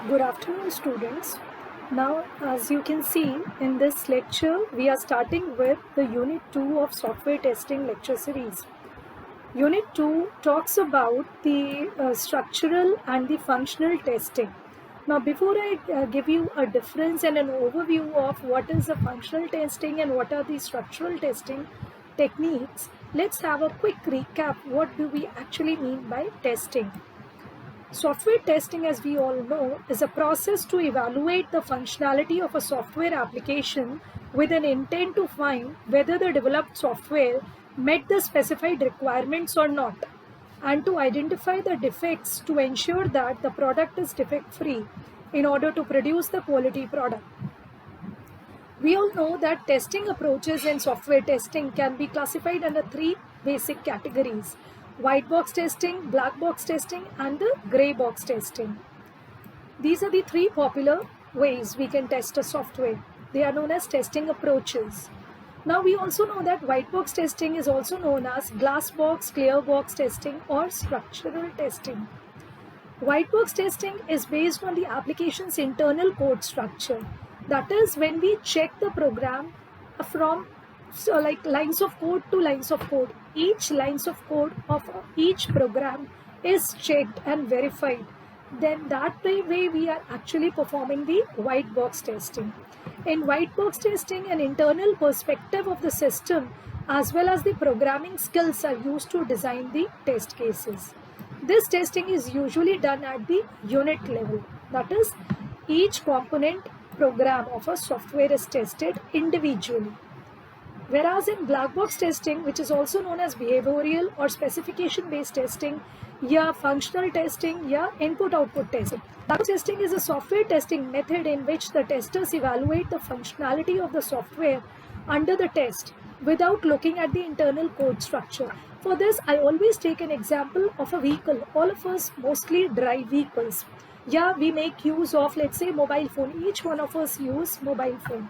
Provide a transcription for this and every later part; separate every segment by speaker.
Speaker 1: Good afternoon, students. Now, as you can see in this lecture, we are starting with the Unit 2 of Software Testing lecture series. Unit 2 talks about the structural and the functional testing. Now, before I give you a difference and an overview of what is the functional testing and what are the structural testing techniques, let's have a quick recap. What do we actually mean by testing? Software testing, as we all know, is a process to evaluate the functionality of a software application with an intent to find whether the developed software met the specified requirements or not, and to identify the defects to ensure that the product is defect-free in order to produce the quality product. We all know that testing approaches in software testing can be classified under three basic categories: white box testing, black box testing, and the gray box testing. These are the three popular ways we can test a software. They are known as testing approaches. Now we also know that white box testing is also known as glass box, clear box testing, or structural testing. White box testing is based on the application's internal code structure. That is, when we check the program from like lines of code to lines of code, each lines of code of each program is checked and verified. Then that way we are actually performing the white box testing. In white box testing, an internal perspective of the system as well as the programming skills are used to design the test cases. This testing is usually done at the unit level. That is, each component program of a software is tested individually. Whereas in black box testing, which is also known as behavioral or specification based testing, या functional testing, या input output testing. Black box testing is a software testing method in which the testers evaluate the functionality of the software under the test without looking at the internal code structure. For this, I always take an example of a vehicle. All of us mostly drive vehicles. Yeah, we make use of, let's say, mobile phone. Each one of us use mobile phone.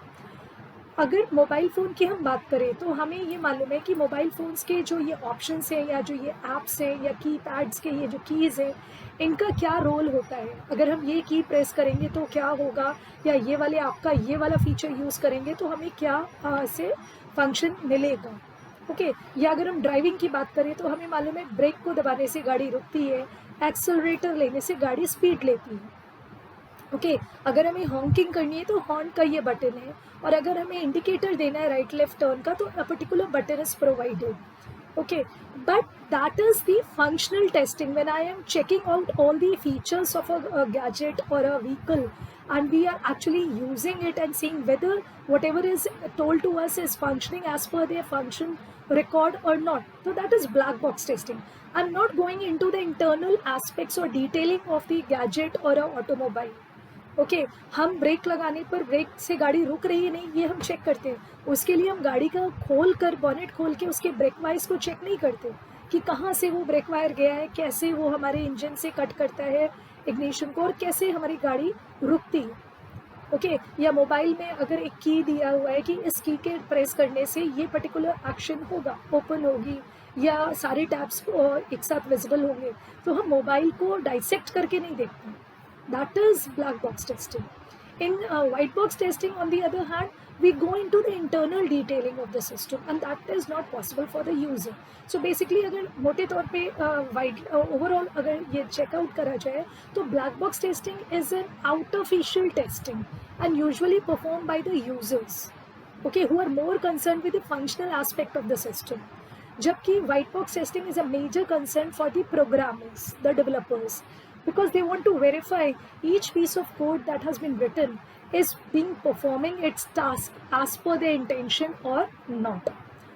Speaker 1: अगर mobile phone की हम बात करें तो हमें ये मालूम है कि मोबाइल फ़ोन्स के जो ये ऑप्शंस हैं या जो ये ऐप्स हैं या की पैड्स के ये जो कीज़ हैं, इनका क्या रोल होता है. अगर हम ये की प्रेस करेंगे तो क्या होगा, या ये वाले ऐप का ये वाला फीचर यूज़ करेंगे तो हमें क्या से फंक्शन मिलेगा. ओके, या अगर हम ड्राइविंग की बात करें तो हमें मालूम है ब्रेक को दबाने से गाड़ी रुकती है, एक्सेलरेटर लेने से गाड़ी स्पीड लेती है. ओके, अगर हमें हॉन्किंग करनी है तो हॉर्न का ये बटन है, और अगर हमें इंडिकेटर देना है राइट लेफ्ट टर्न का तो a particular button is provided. Okay, but that is the functional testing when I am checking out all the features of a gadget or a vehicle, and we are actually using it and seeing whether whatever is told to us is functioning as per their function record or not. So that is black box testing. I'm not going into the internal aspects or detailing of the gadget or a automobile. Okay, हम break लगाने पर break से गाड़ी रुक रही है नहीं, ये हम चेक करते हैं. उसके लिए हम गाड़ी का खोल कर, बॉनेट खोल के उसके ब्रेक वायर्स को चेक नहीं करते कि कहाँ से वो ब्रेक वायर गया है, कैसे वो हमारे इंजन से कट करता है इग्निशन को, और कैसे हमारी गाड़ी रुकती है. ओके, या मोबाइल में अगर एक की दिया हुआ है कि इस की के प्रेस करने से ये पर्टिकुलर एक्शन होगा, ओपन होगी या सारे टैब्स एक साथ विजिबल होंगे, तो हम मोबाइल को डाइसेक्ट करके नहीं देखते. That is black box testing. In white box testing, on the other hand, we go into the internal detailing of the system, and that is not possible for the user. So basically, अगर मोटे तौर पे overall अगर ये checkout करा जाए तो black box testing is an artificial testing and usually performed by the users, okay, who are more concerned with the functional aspect of the system. जबकि white box testing is a major concern for the programmers, the developers, because they want to verify each piece of code that has been written is being performing its task as per their intention or not.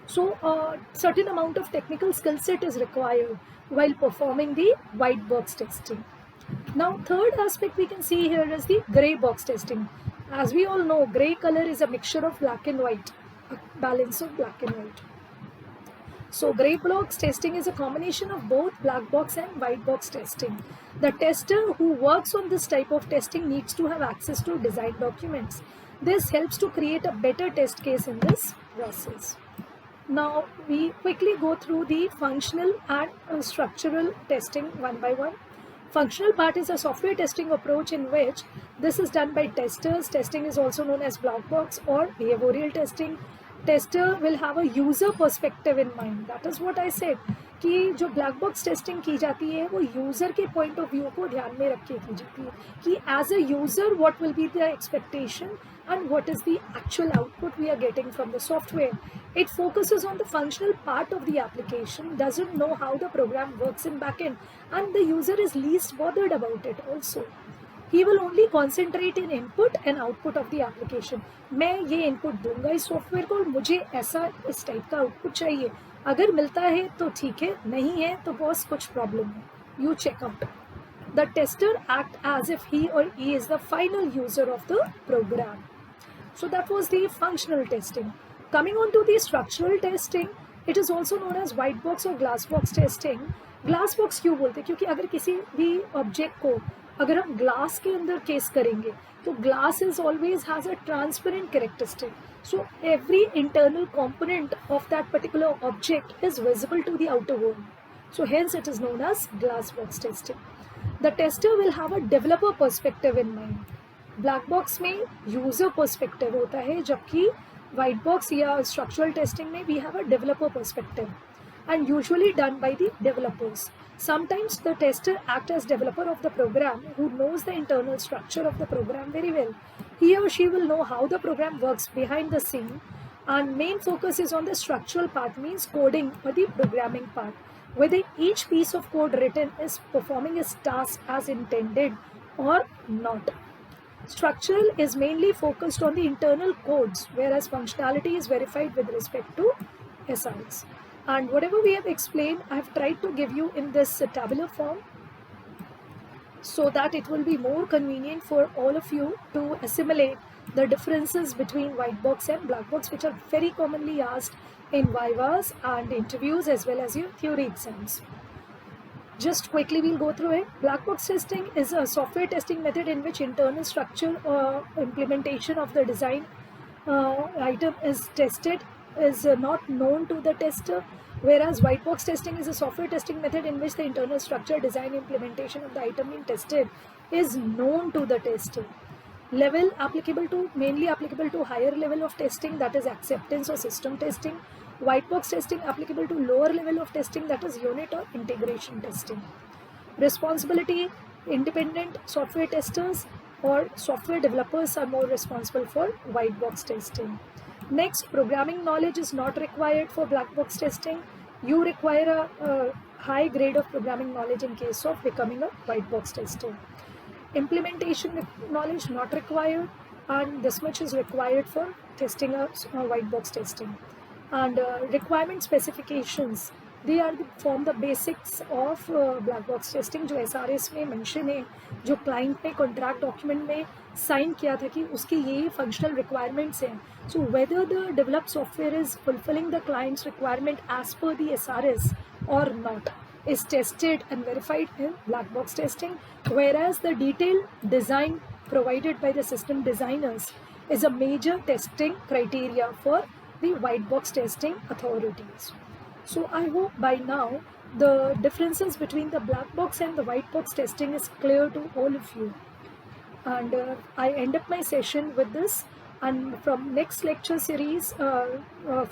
Speaker 1: So a certain amount of technical skill set is required while performing the white box testing. Now, third aspect we can see here is the gray box testing. As we all know, gray color is a mixture of black and white, a balance of black and white. So gray box testing is a combination of both black box and white box testing. The tester who works on this type of testing needs to have access to design documents. This helps to create a better test case in this process. Now we quickly go through the functional and structural testing one by one. Functional part is a software testing approach in which this is done by testers. Testing is also known as black box or behavioral testing. Tester will have a user perspective in mind. That is what I said कि जो black box testing की जाती है वो user के point of view को ध्यान में रख के की जाती है कि as a user what will be the expectation and what is the actual output we are getting from the software. It focuses on the functional part of the application, doesn't know how the program works in backend, and the user is least bothered about it also. He will only concentrate in input and output of the application. मैं ये input दूंगा इस software को और मुझे ऐसा इस type का आउटपुट चाहिए. अगर मिलता है तो ठीक है, नहीं है तो बॉस कुछ प्रॉब्लम है. You check out. The tester act as if he or he is the final user of the program. So that was the functional testing. Coming on to the structural testing, it is also known as white box or glass box testing. Glass box क्यों बोलते हैं? क्योंकि अगर किसी भी object को अगर हम ग्लास के अंदर केस करेंगे तो glass is always has a transparent characteristic. So every internal component of that particular object is visible to the outer world. So hence it is known as glass box testing. The tester will have a developer perspective in mind. Black box में user perspective होता है जबकि white box या structural testing में we have a developer perspective and usually done by the developers. Sometimes the tester acts as developer of the program who knows the internal structure of the program very well. He or she will know how the program works behind the scene, and main focus is on the structural part, means coding or the programming part, whether each piece of code written is performing its task as intended or not. Structural is mainly focused on the internal codes, whereas functionality is verified with respect to SRS. And whatever we have explained, I have tried to give you in this tabular form so that it will be more convenient for all of you to assimilate the differences between white box and black box, which are very commonly asked in vivas and interviews as well as your theory exams. Just quickly we'll go through it. Black box testing is a software testing method in which internal structure or implementation of the design item is tested is not known to the tester, whereas white box testing is a software testing method in which the internal structure, design, implementation of the item being tested is known to the tester. Level applicable to, mainly applicable to higher level of testing, that is acceptance or system testing. White box testing applicable to lower level of testing, that is unit or integration testing. Responsibility, independent software testers or software developers are more responsible for white box testing. Next, programming knowledge is not required for black box testing. You require a high grade of programming knowledge in case of becoming a white box tester. Implementation knowledge not required, and this much is required for testing a white box testing. And requirement specifications, they are form the basics of black box testing जो SRS में mention है, जो client ने contract document में sign किया था कि उसकी ये functional requirements हैं. So whether the developed software is fulfilling the client's requirement as per the SRS or not is tested and verified in black box testing, whereas the detailed design provided by the system designers is a major testing criteria for the white box testing authorities. So I hope by now the differences between the black box and the white box testing is clear to all of you. And I end up my session with this, and from next lecture series,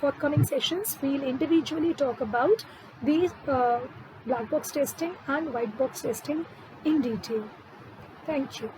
Speaker 1: forthcoming sessions, we'll individually talk about the black box testing and white box testing in detail. Thank you.